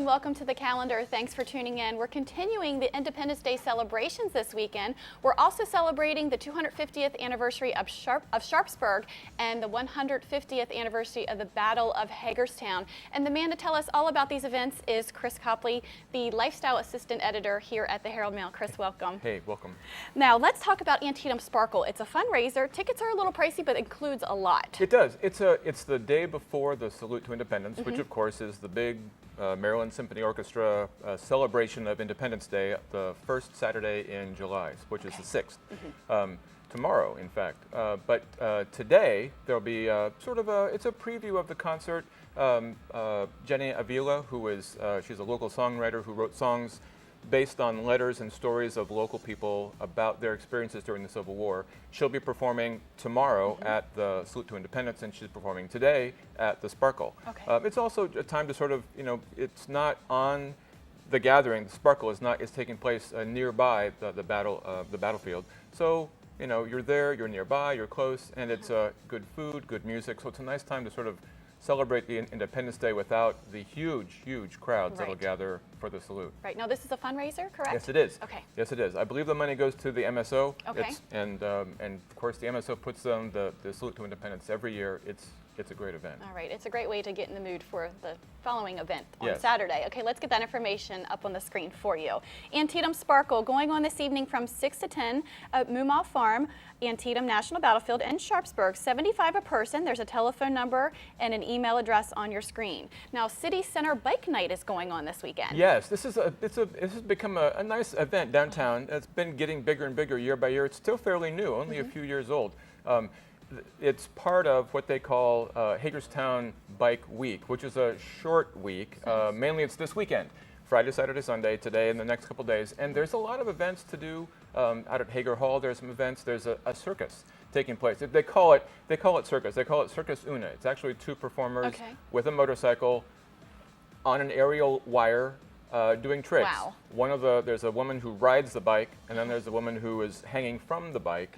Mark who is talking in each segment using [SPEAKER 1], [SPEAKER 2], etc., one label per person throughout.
[SPEAKER 1] and welcome to the calendar. Thanks for tuning in. We're continuing the Independence Day celebrations this weekend. We're also celebrating the 250th anniversary of Sharpsburg and the 150th anniversary of the Battle of Hagerstown. And the man to tell us all about these events is Chris Copley, the lifestyle assistant editor here at the Herald-Mail. Chris, welcome.
[SPEAKER 2] Hey, welcome.
[SPEAKER 1] Now, let's talk about Antietam Sparkle. It's a fundraiser. Tickets are a little pricey, but includes a lot.
[SPEAKER 2] It does. It's the day before the Salute to Independence, which of course is the big Maryland Symphony Orchestra celebration of Independence Day, the first Saturday in July, which is the 6th. Tomorrow, in fact. But today there'll be it's a preview of the concert. Jenny Avila, she's a local songwriter who wrote songs based on letters and stories of local people about their experiences during the Civil War. She'll be performing tomorrow at the Salute to Independence, and she's performing today at the Sparkle. Okay. It's also a time to sort of, it's not on the gathering. The Sparkle is taking place nearby the battlefield. So, you're there, you're nearby, you're close, and it's good food, good music. So it's a nice time to sort of celebrate the Independence Day without the huge crowds that'll gather for the salute.
[SPEAKER 1] Right. Now, this is a fundraiser, correct?
[SPEAKER 2] Yes, it is.
[SPEAKER 1] Okay.
[SPEAKER 2] Yes, it is. I believe the money goes to the MSO.
[SPEAKER 1] Okay.
[SPEAKER 2] And of course, the MSO puts on the Salute to Independence every year. It's a great event.
[SPEAKER 1] All right. It's a great way to get in the mood for the following event on
[SPEAKER 2] Yes.
[SPEAKER 1] Saturday. Okay, let's get that information up on the screen for you. Antietam Sparkle going on this evening from 6 to 10 at Moomaw Farm, Antietam National Battlefield in Sharpsburg. $75 a person. There's a telephone number and an email address on your screen. Now, City Center Bike Night is going on this weekend.
[SPEAKER 2] Yes, this has become a nice event downtown. It's been getting bigger and bigger year by year. It's still fairly new, only a few years old. It's part of what they call Hagerstown Bike Week, which is a short week. Mainly it's this weekend, Friday, Saturday, Sunday, today, and the next couple days. And there's a lot of events to do out at Hager Hall. There's some events. There's a circus taking place. They call it circus. They call it Circus Una. It's actually two performers with a motorcycle on an aerial wire doing tricks.
[SPEAKER 1] Wow.
[SPEAKER 2] There's a woman who rides the bike, and then there's a woman who is hanging from the bike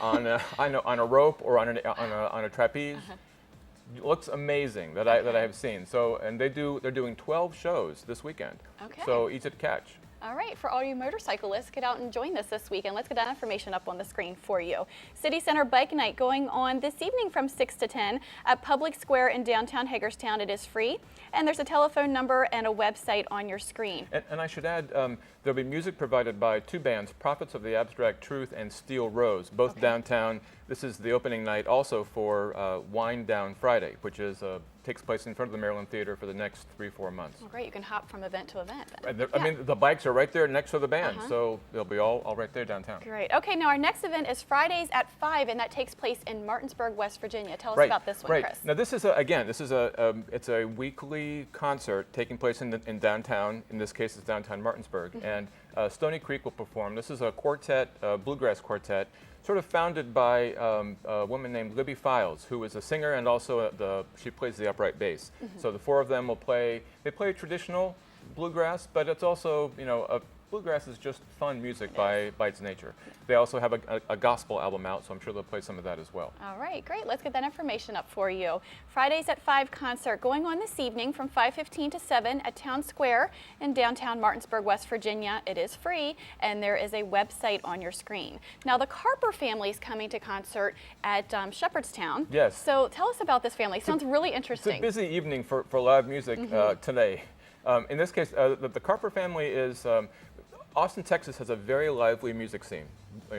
[SPEAKER 2] on a rope or on a trapeze. It looks amazing that I have seen. So, and they're doing 12 shows this weekend.
[SPEAKER 1] Okay.
[SPEAKER 2] So easy to catch.
[SPEAKER 1] All right, for all you motorcyclists, get out and join this weekend. Let's get that information up on the screen for you. City Center Bike Night going on this evening from 6 to 10 at Public Square in downtown Hagerstown. It is free, and there's a telephone number and a website on your screen.
[SPEAKER 2] And I should add, there'll be music provided by two bands, Prophets of the Abstract Truth and Steel Rose, both downtown. This is the opening night also for Wind Down Friday, which takes place in front of the Maryland Theater for the next 3-4 months.
[SPEAKER 1] Well, great, you can hop from event to event then.
[SPEAKER 2] I mean, the bikes are right there next to the band, so they'll be all right there downtown.
[SPEAKER 1] Great. Okay, now our next event is Fridays at 5, and that takes place in Martinsburg, West Virginia. Tell us about this one, Chris.
[SPEAKER 2] Now, this is it's a weekly concert taking place in downtown. In this case, it's downtown Martinsburg, and Stony Creek will perform. This is a quartet, bluegrass quartet, sort of founded by a woman named Libby Files, who is a singer and also she plays the upright bass. So the four of them will play. They play traditional bluegrass, but it's also bluegrass is just fun music by its nature. They also have a gospel album out, so I'm sure they'll play some of that as well. All
[SPEAKER 1] right, great. Let's get that information up for you. Fridays at 5 concert going on this evening from 5:15 to 7 at Town Square in downtown Martinsburg, West Virginia. It is free, and there is a website on your screen. Now, the Carper family is coming to concert at Shepherdstown.
[SPEAKER 2] Yes.
[SPEAKER 1] So tell us about this family. Sounds really interesting.
[SPEAKER 2] It's a busy evening for live music today. In this case, the Carper family is. Austin, Texas has a very lively music scene,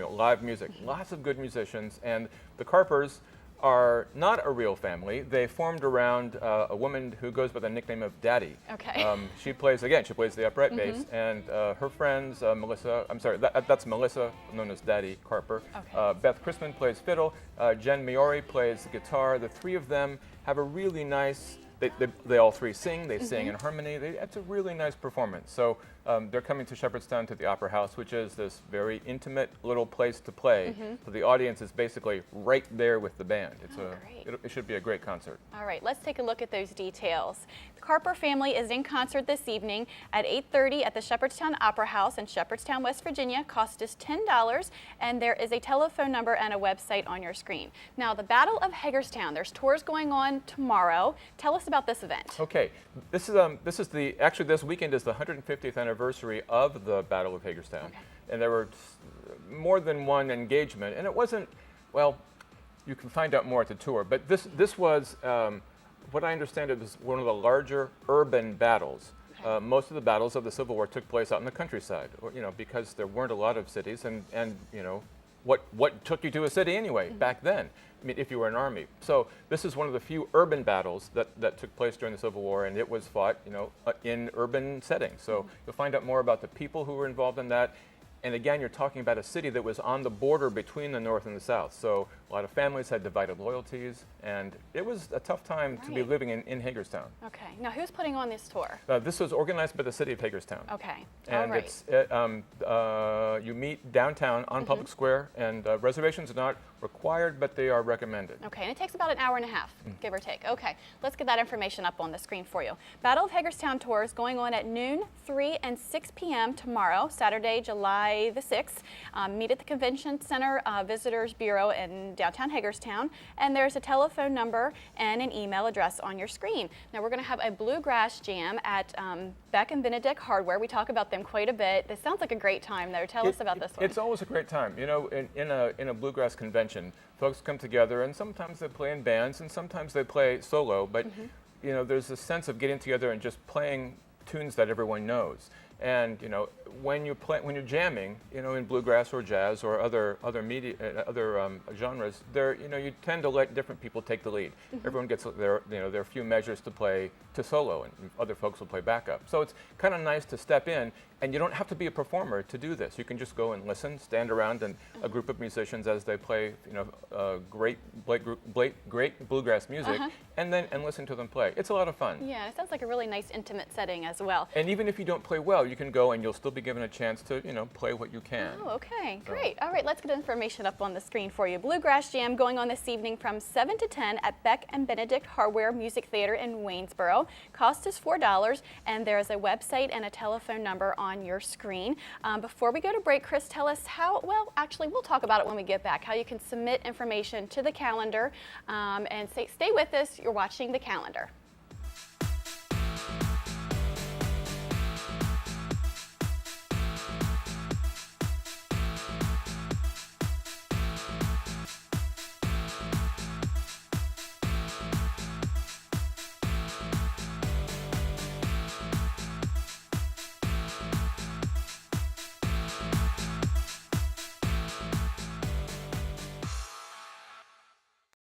[SPEAKER 2] live music, lots of good musicians, and the Carpers are not a real family. They formed around a woman who goes by the nickname of Daddy.
[SPEAKER 1] Okay.
[SPEAKER 2] She plays the upright bass, and her friends, that's Melissa, known as Daddy Carper. Okay. Beth Chrisman plays fiddle, Jen Miori plays the guitar. The three of them have a really nice, they all three sing, they sing in harmony. It's a really nice performance. So they're coming to Shepherdstown to the Opera House, which is this very intimate little place to play. So the audience is basically right there with the band. It should be a great concert.
[SPEAKER 1] All right, let's take a look at those details. The Carper Family is in concert this evening at 8:30 at the Shepherdstown Opera House in Shepherdstown, West Virginia. Cost is $10, and there is a telephone number and a website on your screen. Now, the Battle of Hagerstown, there's tours going on tomorrow. Tell us about this event.
[SPEAKER 2] Okay, this weekend is the 150th anniversary of the Battle of Hagerstown, and there were more than one engagement, and it wasn't, well, you can find out more at the tour, but this was, what I understand, it was one of the larger urban battles. Most of the battles of the Civil War took place out in the countryside, because there weren't a lot of cities, and what took you to a city anyway back then? I mean, if you were an army. So this is one of the few urban battles that took place during the Civil War, and it was fought, in urban settings. So you'll find out more about the people who were involved in that. And again, you're talking about a city that was on the border between the North and the South. So a lot of families had divided loyalties, and it was a tough time to be living in Hagerstown.
[SPEAKER 1] Okay. Now, who's putting on this tour?
[SPEAKER 2] This was organized by the city of Hagerstown.
[SPEAKER 1] Okay.
[SPEAKER 2] And you meet downtown on Public Square, and reservations are not required, but they are recommended.
[SPEAKER 1] Okay, and it takes about an hour and a half, give or take. Okay, let's get that information up on the screen for you. Battle of Hagerstown tour is going on at noon, 3, and 6 p.m. tomorrow, Saturday, July the 6th. Meet at the Convention Center Visitors Bureau in downtown Hagerstown, and there's a telephone number and an email address on your screen. Now, we're going to have a Bluegrass Jam at Beck and Benedict Hardware. We talk about them quite a bit. This sounds like a great time, though. Tell us about this one.
[SPEAKER 2] It's always a great time. In a bluegrass convention, folks come together, and sometimes they play in bands, and sometimes they play solo. But there's a sense of getting together and just playing tunes that everyone knows. And when you're jamming, in bluegrass or jazz or other genres, you tend to let different people take the lead. Everyone gets there are a few measures to play to solo, and other folks will play backup. So it's kind of nice to step in, and you don't have to be a performer to do this. You can just go and listen, stand around, and a group of musicians as they play, great bluegrass music, and listen to them play. It's a lot of fun.
[SPEAKER 1] Yeah, it sounds like a really nice intimate setting as well.
[SPEAKER 2] And even if you don't play well, you can go and you'll still be given a chance to, play what you can.
[SPEAKER 1] Oh, okay, great. All right, let's get information up on the screen for you. Bluegrass Jam going on this evening from 7 to 10 at Beck and Benedict Hardware Music Theater in Waynesboro. Cost is $4, and there's a website and a telephone number on your screen. Before we go to break, Chris, tell us actually, we'll talk about it when we get back, how you can submit information to the calendar, and stay with us. You're watching the calendar.